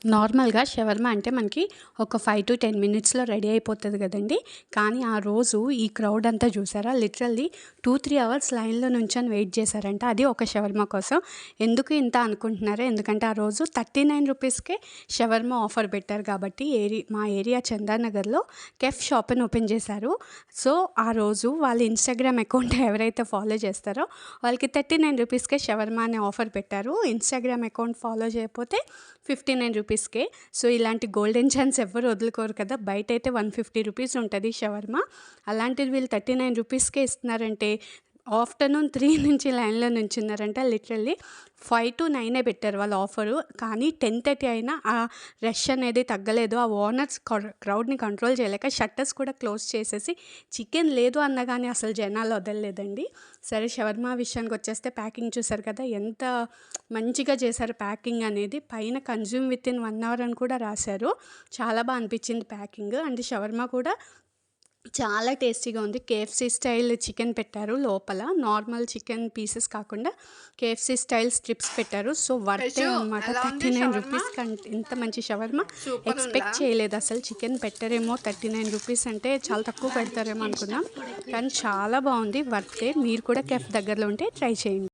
నార్మల్‌గా షవర్మా అంటే మనకి ఒక 5-10 మినిట్స్‌లో రెడీ అయిపోతది గదండీ! కానీ ఆ రోజు ఈ క్రౌడ్ అంతా చూసారా? లిటరల్లీ 2-3 అవర్స్ లైన్‌లో నుంచొని వెయిట్ చేశారంట. అది ఒక షవర్మా కోసం. ఎందుకు ఇంత అనుకుంటున్నారా? ఎందుకంటే ఆ రోజు 39 రూపీస్‌కే షవర్మా ఆఫర్ పెట్టారు కాబట్టి మా ఏరియా చందానగర్‌లో కెఫ్ షాప్ అని ఓపెన్ చేశారు. సో, ఆ రోజు వాళ్ళ ఇన్‌స్టాగ్రామ్ అకౌంట్ ఎవరైతే ఫాలో చేస్తారో వాళ్ళకి 39 రూపీస్‌కే షవర్మా అనే ఆఫర్ పెట్టారు. ఇన్‌స్టాగ్రామ్ అకౌంట్ ఫాలో చేయకపోతే 59 రూపీస్‌కే. సో, ఇలాంటి గోల్డెన్ ఛాన్స్ ఎవ్వరు వదులుకోరు కదా! బయటైతే 150 రూపీస్ ఉంటది షవర్మా. అలాంటిది వీళ్ళు 39 రూపీస్‌కే ఇస్తున్నారంటే ఆఫ్టర్‌నూన్ 3 నుంచి లైన్‌లో నుంచున్నారంట. లిటరల్లీ 5-9 పెట్టారు వాళ్ళు ఆఫరు. కానీ 10:30 అయినా ఆ రష్ అనేది తగ్గలేదు. ఆ ఓనర్స్ క్రౌడ్‌ని కంట్రోల్ చేయలేక షట్టర్స్ కూడా క్లోజ్ చేసేసి చికెన్ లేదు అన్నా గానీ అసలు జనాలు వదలలేదండి. సరే షవర్మా విషయానికొచ్చేస్తే ప్యాకింగ్ చూసారు కదా! ఎంత మంచిగా చేశారు ప్యాకింగ్ అనేది. పైన కన్జ్యూమ్ వితిన్ 1 అవర్ అని కూడా రాశారు. చాలా అనిపించింది ప్యాకింగ్. అండ్ షవర్మా కూడా చాలా టేస్టీగా ఉంది. కేఎఫ్‌సీ స్టైల్ చికెన్ పెట్టారు లోపల. నార్మల్ చికెన్ పీసెస్ కాకుండా కేఎఫ్‌సీ స్టైల్ స్ట్రిప్స్ పెట్టారు. సో, వర్తే యశు అనమాట. ఎలా ఉంది 39 షవర్మా? రూపీస్‌కి ఇంత మంచి షవర్మా సూపర్ ఉందా? ఎక్స్‌పెక్ట్ చేయలేదు అసలు. చికెన్ పెట్టరేమో 39 రూపీస్ అంటే చాలా తక్కువ పెడతారేమో అనుకున్నాం. కానీ చాలా బావుంది. వర్తే. మీరు కూడా కెఫ్ దగ్గరలో ఉంటే ట్రై చేయండి.